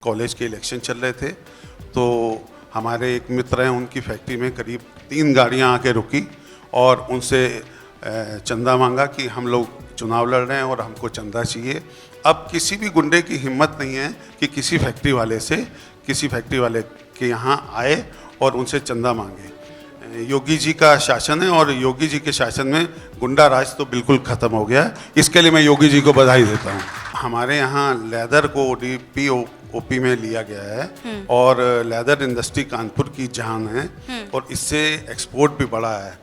College के election चल रहे थे तो हमारे एक मित्र हैं, उनकी फैक्ट्री में करीब 3 गाड़ियां आके रुकी और उनसे चंदा मांगा कि हम लोग चुनाव लड़ रहे हैं और हमको चंदा चाहिए। अब किसी भी गुंडे की हिम्मत नहीं है कि किसी फैक्ट्री वाले के यहाँ आए और उनसे चंदा मांगे। योगी जी का शासन है और योगी जी के शासन में गुंडा राज तो बिल्कुल ख़त्म हो गया है। इसके लिए मैं योगी जी को बधाई देता हूँ। हमारे यहाँ लेदर को ओपी में लिया गया है और लेदर इंडस्ट्री कानपुर की जान है और इससे एक्सपोर्ट भी बढ़ा है।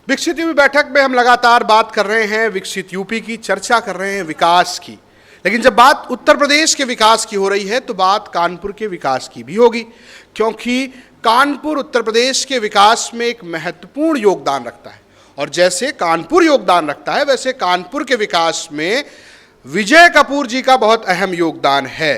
विकसित यूपी बैठक में हम लगातार बात कर रहे हैं विकसित यूपी की, चर्चा कर रहे हैं विकास की, लेकिन जब बात उत्तर प्रदेश के विकास की हो रही है तो बात कानपुर के विकास की भी होगी, क्योंकि कानपुर उत्तर प्रदेश के विकास में एक महत्वपूर्ण योगदान रखता है। और जैसे कानपुर योगदान रखता है वैसे कानपुर के विकास में विजय कपूर जी का बहुत अहम योगदान है।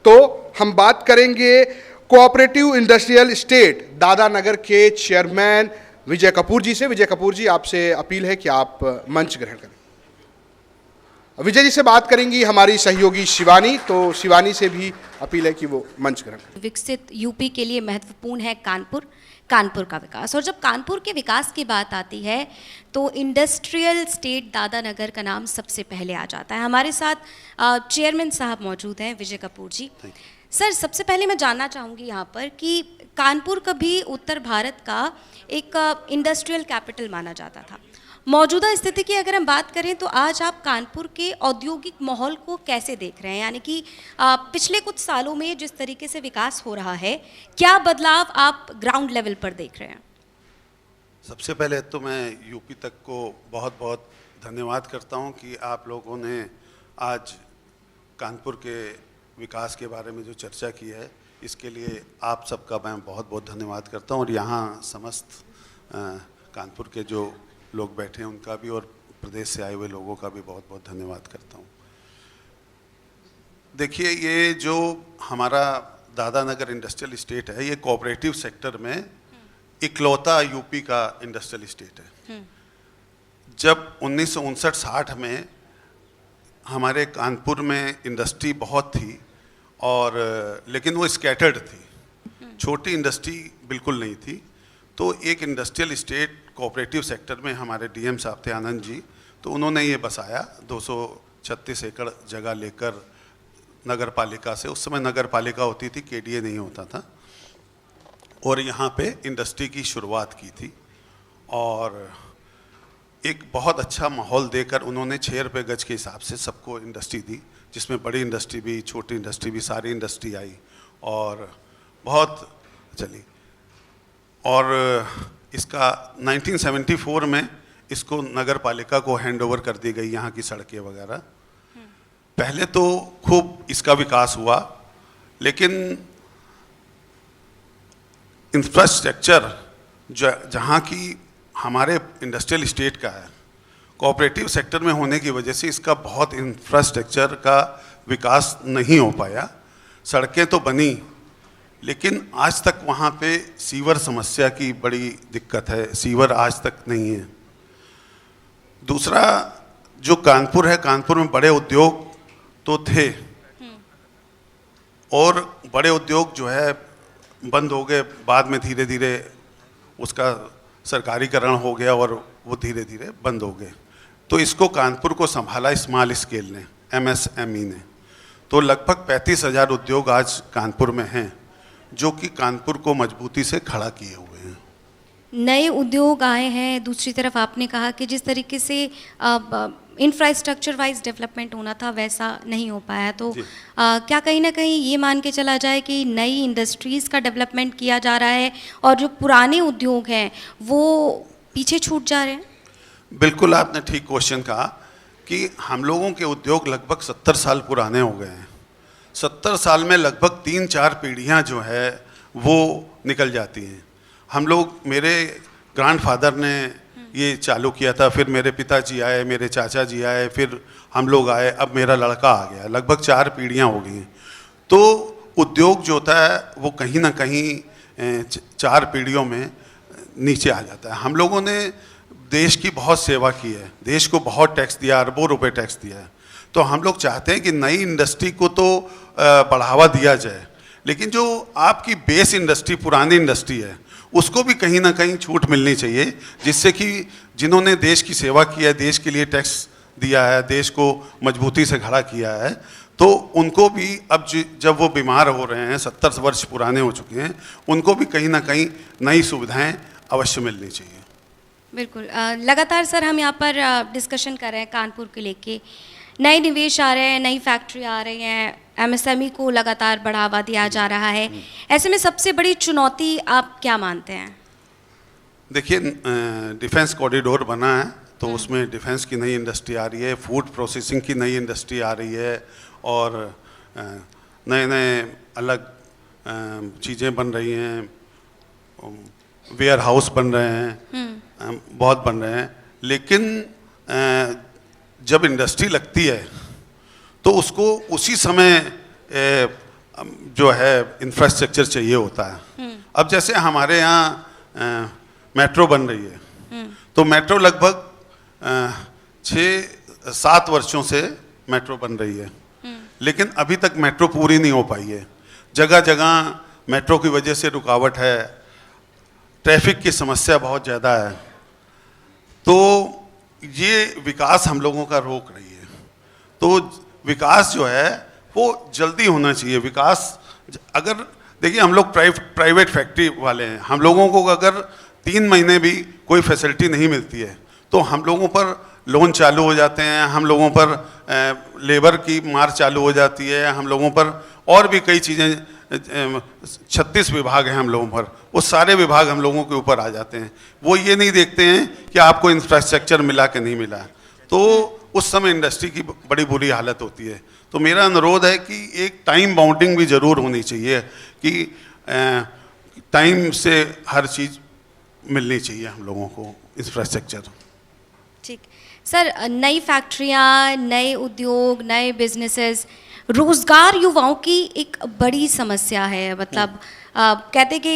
तो हम बात करेंगे कोऑपरेटिव इंडस्ट्रियल स्टेट दादानगर के चेयरमैन विजय कपूर जी से। विजय कपूर जी, आपसे अपील है कि आप मंच ग्रहण करें। विजय जी से बात करेंगी हमारी सहयोगी शिवानी, तो शिवानी से भी अपील है कि वो मंच ग्रहण करें। विकसित यूपी के लिए महत्वपूर्ण है कानपुर का विकास। और जब कानपुर के विकास की बात आती है तो इंडस्ट्रियल स्टेट दादानगर का नाम सबसे पहले आ जाता है। हमारे साथ चेयरमैन साहब मौजूद हैं, विजय कपूर जी। सर, सबसे पहले मैं जानना चाहूँगी यहाँ पर कि कानपुर कभी उत्तर भारत का एक इंडस्ट्रियल कैपिटल माना जाता था। मौजूदा स्थिति की अगर हम बात करें तो आज आप कानपुर के औद्योगिक माहौल को कैसे देख रहे हैं? यानी कि पिछले कुछ सालों में जिस तरीके से विकास हो रहा है, क्या बदलाव आप ग्राउंड लेवल पर देख रहे हैं? सबसे पहले तो मैं यूपी तक को बहुत बहुत धन्यवाद करता हूं कि आप लोगों ने आज कानपुर के विकास के बारे में जो चर्चा की है, इसके लिए आप सबका मैं बहुत बहुत धन्यवाद करता हूं। और यहाँ समस्त कानपुर के जो लोग बैठे हैं उनका भी और प्रदेश से आए हुए लोगों का भी बहुत बहुत धन्यवाद करता हूँ। देखिए, ये जो हमारा दादानगर इंडस्ट्रियल स्टेट है, ये कोऑपरेटिव सेक्टर में इकलौता यूपी का इंडस्ट्रियल स्टेट है। जब 1959-60 में हमारे कानपुर में इंडस्ट्री बहुत थी और लेकिन वो स्कैटर्ड थी, छोटी इंडस्ट्री बिल्कुल नहीं थी। तो एक इंडस्ट्रियल स्टेट कोऑपरेटिव सेक्टर में हमारे डीएम साहब थे आनंद जी, तो उन्होंने ये बसाया 236 एकड़ जगह लेकर नगर पालिका से। उस समय नगर पालिका होती थी, केडीए नहीं होता था। और यहाँ पे इंडस्ट्री की शुरुआत की थी और एक बहुत अच्छा माहौल देकर उन्होंने 6 रुपये गज के हिसाब से सबको इंडस्ट्री दी, जिसमें बड़ी इंडस्ट्री भी, छोटी इंडस्ट्री भी, सारी इंडस्ट्री आई और बहुत चली। और इसका 1974 में इसको नगर पालिका को हैंड ओवर कर दी गई, यहाँ की सड़कें वगैरह। पहले तो खूब इसका विकास हुआ, लेकिन इंफ्रास्ट्रक्चर जहाँ की हमारे इंडस्ट्रियल स्टेट का है, कोऑपरेटिव सेक्टर में होने की वजह से इसका बहुत इंफ्रास्ट्रक्चर का विकास नहीं हो पाया। सड़कें तो बनी, लेकिन आज तक वहाँ पे सीवर समस्या की बड़ी दिक्कत है, सीवर आज तक नहीं है। दूसरा, जो कानपुर है, कानपुर में बड़े उद्योग तो थे और बड़े उद्योग जो है बंद हो गए, बाद में धीरे धीरे उसका सरकारीकरण हो गया और वो धीरे धीरे बंद हो गए। तो इसको कानपुर को संभाला स्मॉल स्केल ने, MSME ने। तो लगभग 35,000 उद्योग आज कानपुर में हैं, जो कि कानपुर को मजबूती से खड़ा किए हुए हैं। नए उद्योग आए हैं। दूसरी तरफ आपने कहा कि जिस तरीके से इंफ्रास्ट्रक्चर वाइज डेवलपमेंट होना था वैसा नहीं हो पाया, तो क्या कहीं ना कहीं ये मान के चला जाए कि नई इंडस्ट्रीज़ का डेवलपमेंट किया जा रहा है और जो पुराने उद्योग हैं वो पीछे छूट जा रहे हैं? बिल्कुल, आपने ठीक क्वेश्चन कहा कि हम लोगों के उद्योग लगभग 70 साल पुराने हो गए हैं। 70 साल में लगभग 3-4 पीढ़ियाँ जो है वो निकल जाती हैं। हम लोग, मेरे ग्रैंडफादर ने ये चालू किया था, फिर मेरे पिताजी आए, मेरे चाचा जी आए, फिर हम लोग आए, अब मेरा लड़का आ गया। लगभग 4 पीढ़ियाँ हो गई हैं। तो उद्योग जो होता है वो कहीं ना कहीं 4 पीढ़ियों में नीचे आ जाता है। हम लोगों ने देश की बहुत सेवा की है, देश को बहुत टैक्स दिया, अरबों रुपए टैक्स दिया है। तो हम लोग चाहते हैं कि नई इंडस्ट्री को तो बढ़ावा दिया जाए, लेकिन जो आपकी बेस इंडस्ट्री, पुरानी इंडस्ट्री है, उसको भी कहीं ना कहीं छूट मिलनी चाहिए, जिससे कि जिन्होंने देश की सेवा की है, देश के लिए टैक्स दिया है, देश को मजबूती से खड़ा किया है, तो उनको भी अब जब वो बीमार हो रहे हैं, 70 वर्ष पुराने हो चुके हैं, उनको भी कहीं ना कहीं नई सुविधाएं अवश्य मिलनी चाहिए। बिल्कुल। लगातार सर हम यहाँ पर डिस्कशन कर रहे हैं कानपुर के लेके, नए निवेश आ रहे हैं, नई फैक्ट्री आ रही हैं, एमएसएमई को लगातार बढ़ावा दिया जा रहा है। ऐसे में सबसे बड़ी चुनौती आप क्या मानते हैं? देखिए, डिफेंस कॉरिडोर बना है, तो उसमें डिफेंस की नई इंडस्ट्री आ रही है, फूड प्रोसेसिंग की नई इंडस्ट्री आ रही है, और नए नए अलग चीज़ें बन रही हैं, वेयर हाउस बन रहे हैं, बहुत बन रहे हैं। लेकिन जब इंडस्ट्री लगती है तो उसको उसी समय जो है इंफ्रास्ट्रक्चर चाहिए होता है। अब जैसे हमारे यहाँ मेट्रो बन रही है, तो मेट्रो लगभग 6-7 वर्षों से मेट्रो बन रही है, लेकिन अभी तक मेट्रो पूरी नहीं हो पाई है। जगह जगह मेट्रो की वजह से रुकावट है, ट्रैफिक की समस्या बहुत ज़्यादा है, तो ये विकास हम लोगों का रोक रही है। तो विकास जो है वो जल्दी होना चाहिए। विकास अगर देखिए, हम लोग प्राइवेट फैक्ट्री वाले हैं, हम लोगों को अगर 3 महीने भी कोई फैसिलिटी नहीं मिलती है तो हम लोगों पर लोन चालू हो जाते हैं, हम लोगों पर लेबर की मार चालू हो जाती है, हम लोगों पर और भी कई चीज़ें, 36 विभाग हैं हम लोगों पर, वो सारे विभाग हम लोगों के ऊपर आ जाते हैं। वो ये नहीं देखते हैं कि आपको इंफ्रास्ट्रक्चर मिला कि नहीं मिला, तो उस समय इंडस्ट्री की बड़ी बुरी हालत होती है। तो मेरा अनुरोध है कि एक टाइम बाउंडिंग भी ज़रूर होनी चाहिए, कि टाइम से हर चीज़ मिलनी चाहिए हम लोगों को, इंफ्रास्ट्रक्चर। ठीक सर, नई फैक्ट्रियाँ, नए उद्योग, नए बिजनेसेस, रोज़गार युवाओं की एक बड़ी समस्या है। मतलब कहते कि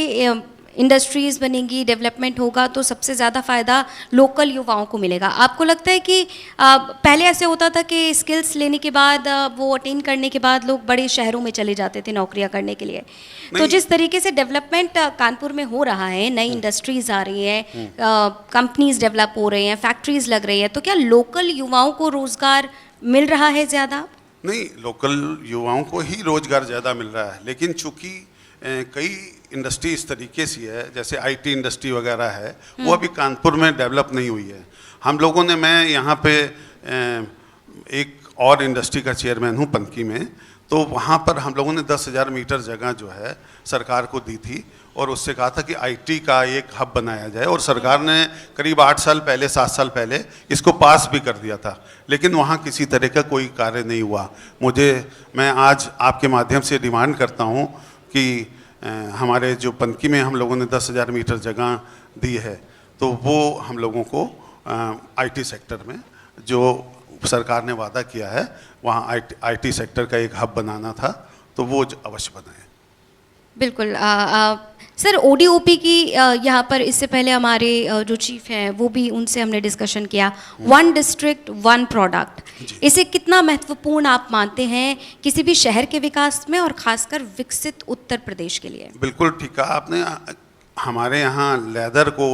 इंडस्ट्रीज़ बनेंगी, डेवलपमेंट होगा तो सबसे ज़्यादा फ़ायदा लोकल युवाओं को मिलेगा। आपको लगता है कि पहले ऐसे होता था कि स्किल्स लेने के बाद, वो अटेन करने के बाद लोग बड़े शहरों में चले जाते थे नौकरियां करने के लिए, तो जिस तरीके से डेवलपमेंट कानपुर में हो रहा है, नई इंडस्ट्रीज़ आ रही हैं, कंपनीज डेवलप हो रही हैं, फैक्ट्रीज लग रही है, तो क्या लोकल युवाओं को रोज़गार मिल रहा है ज़्यादा? नहीं, लोकल युवाओं को ही रोज़गार ज़्यादा मिल रहा है, लेकिन चूँकि कई इंडस्ट्री इस तरीके से है, जैसे आईटी इंडस्ट्री वगैरह है, वो अभी कानपुर में डेवलप नहीं हुई है। हम लोगों ने, मैं यहाँ पे एक और इंडस्ट्री का चेयरमैन हूँ पनकी में, तो वहाँ पर हम लोगों ने 10,000 मीटर जगह जो है सरकार को दी थी, और उससे कहा था कि आईटी का एक हब बनाया जाए, और सरकार ने करीब 8 साल पहले, 7 साल पहले इसको पास भी कर दिया था, लेकिन वहाँ किसी तरह का कोई कार्य नहीं हुआ। मैं आज आपके माध्यम से डिमांड करता हूँ कि हमारे जो पनकी में हम लोगों ने 10,000 मीटर जगह दी है, तो वो हम लोगों को आईटी सेक्टर में जो सरकार ने वादा किया है, वहाँ आईटी सेक्टर का एक हब बनाना था, तो वो अवश्य बनाए। बिल्कुल। सर, ओडीओपी की यहाँ पर इससे पहले हमारे जो चीफ हैं वो भी, उनसे हमने डिस्कशन किया, 1 डिस्ट्रिक्ट 1 प्रोडक्ट, इसे कितना महत्वपूर्ण आप मानते हैं किसी भी शहर के विकास में, और खासकर विकसित उत्तर प्रदेश के लिए? बिल्कुल ठीक कहा आपने। हमारे यहाँ लेदर को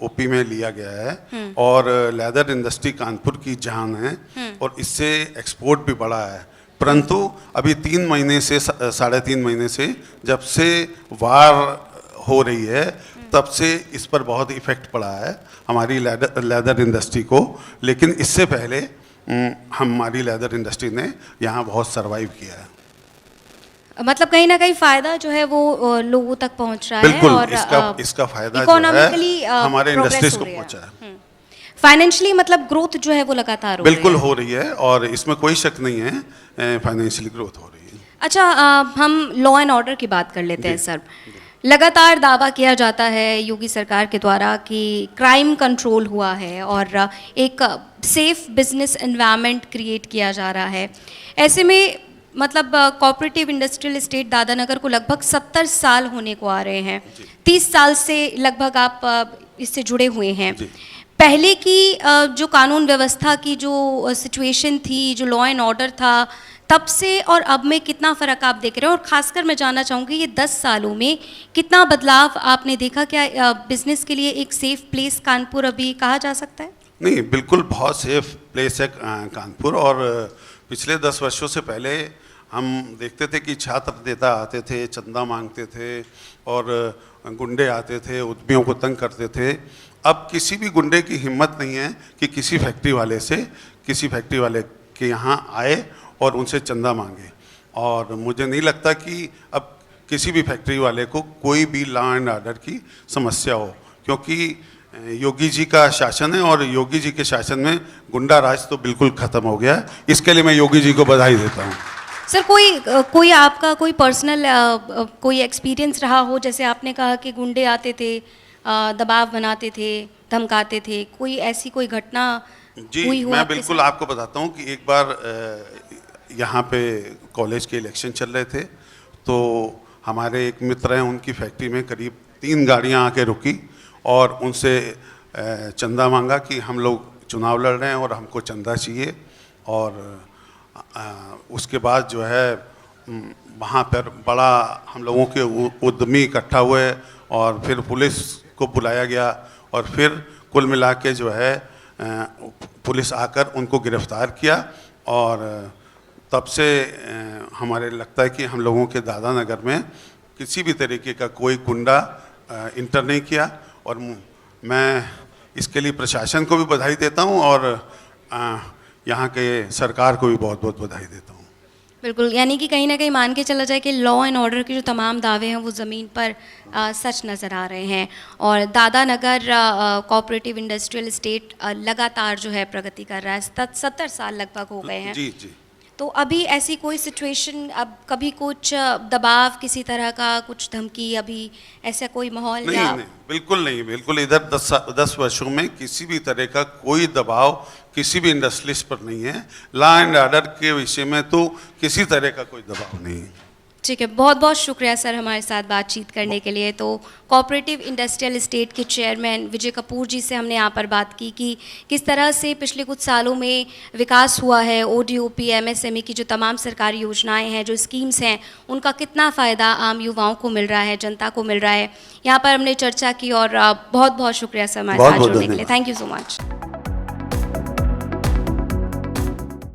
ओपी में लिया गया है, और लेदर इंडस्ट्री कानपुर की जान है, और इससे एक्सपोर्ट भी बढ़ा है। परंतु अभी 3 महीने से, 3.5 महीने से, जब से वार हो रही है, तब से इस पर बहुत इफेक्ट पड़ा है हमारी लेदर इंडस्ट्री को। लेकिन इससे पहले हमारी लेदर इंडस्ट्री ने यहाँ बहुत सर्वाइव किया है। मतलब कहीं ना कहीं फायदा जो है वो लोगों तक पहुँच रहा बिल्कुल, है, और इसका फायदा जो है हमारे इंडस्ट्रीज को पहुँचा है। फाइनेंशियली मतलब ग्रोथ जो है वो लगातार बिल्कुल हो रही है, और इसमें कोई शक नहीं है, फाइनेंशियली ग्रोथ हो रही है। अच्छा, हम लॉ एंड ऑर्डर की बात कर लेते हैं सर। लगातार दावा किया जाता है योगी सरकार के द्वारा कि क्राइम कंट्रोल हुआ है और एक सेफ बिजनेस एनवायरनमेंट क्रिएट किया जा रहा है। ऐसे में मतलब कोऑपरेटिव इंडस्ट्रियल एस्टेट दादानगर को लगभग 70 साल होने को आ रहे हैं। 30 साल से लगभग आप इससे जुड़े हुए हैं। पहले की जो कानून व्यवस्था की जो सिचुएशन थी, जो लॉ एंड ऑर्डर था, तब से और अब में कितना फ़र्क आप देख रहे हो? और ख़ासकर मैं जानना चाहूँगी ये 10 सालों में कितना बदलाव आपने देखा? क्या बिज़नेस के लिए एक सेफ़ प्लेस कानपुर अभी कहा जा सकता है? नहीं, बिल्कुल बहुत सेफ प्लेस है कानपुर। और पिछले 10 वर्षों से पहले हम देखते थे कि छात्र नेता आते थे, चंदा मांगते थे और गुंडे आते थे, उद्यमियों को तंग करते थे। अब किसी भी गुंडे की हिम्मत नहीं है कि किसी फैक्ट्री वाले के यहाँ आए और उनसे चंदा मांगे। और मुझे नहीं लगता कि अब किसी भी फैक्ट्री वाले को कोई भी लॉ एंड ऑर्डर की समस्या हो, क्योंकि योगी जी का शासन है और योगी जी के शासन में गुंडा राज तो बिल्कुल ख़त्म हो गया है। इसके लिए मैं योगी जी को बधाई देता हूँ। सर, कोई आपका कोई पर्सनल कोई एक्सपीरियंस रहा हो? जैसे आपने कहा कि गुंडे आते थे, दबाव बनाते थे, धमकाते थे, कोई ऐसी कोई घटना जी हुई हो? मैं बिल्कुल आपको बताता हूँ कि एक बार यहाँ पे कॉलेज के इलेक्शन चल रहे थे, तो हमारे एक मित्र हैं, उनकी फैक्ट्री में करीब 3 गाड़ियाँ आके रुकी और उनसे चंदा मांगा कि हम लोग चुनाव लड़ रहे हैं और हमको चंदा चाहिए। और उसके बाद जो है वहाँ पर बड़ा हम लोगों के उद्यमी इकट्ठा हुए और फिर पुलिस को बुलाया गया और फिर कुल मिला के जो है पुलिस आकर उनको गिरफ्तार किया। और तब से हमारे लगता है कि हम लोगों के दादा नगर में किसी भी तरीके का कोई गुंडा इंटर नहीं किया। और मैं इसके लिए प्रशासन को भी बधाई देता हूँ और यहाँ के सरकार को भी बहुत बहुत बधाई देता हूँ। बिल्कुल, यानी कि कहीं ना कहीं मान के चला जाए कि लॉ एंड ऑर्डर के जो तमाम दावे हैं वो ज़मीन पर सच नज़र आ रहे हैं। और दादा नगर कोऑपरेटिव इंडस्ट्रियल एस्टेट लगातार जो है प्रगति कर रहा है। 70 साल लगभग हो गए हैं। जी जी। तो अभी ऐसी कोई सिचुएशन, अब कभी कुछ दबाव किसी तरह का, कुछ धमकी, अभी ऐसा कोई माहौल? नहीं, या नहीं, बिल्कुल नहीं, बिल्कुल। इधर 10 वर्षों में किसी भी तरह का कोई दबाव किसी भी इंडस्ट्रियलिस्ट पर नहीं है। लॉ एंड ऑर्डर के विषय में तो किसी तरह का कोई दबाव नहीं है। ठीक है, बहुत बहुत शुक्रिया सर हमारे साथ बातचीत करने के लिए। तो कोऑपरेटिव इंडस्ट्रियल एस्टेट के चेयरमैन विजय कपूर जी से हमने यहाँ पर बात की कि किस तरह से पिछले कुछ सालों में विकास हुआ है। ODOP, MSME की जो तमाम सरकारी योजनाएं हैं, जो स्कीम्स हैं, उनका कितना फ़ायदा आम युवाओं को मिल रहा है, जनता को मिल रहा है। यहाँ पर हमने चर्चा की और बहुत बहुत शुक्रिया सर हमारे साथ जुड़ने के लिए। Thank you so much.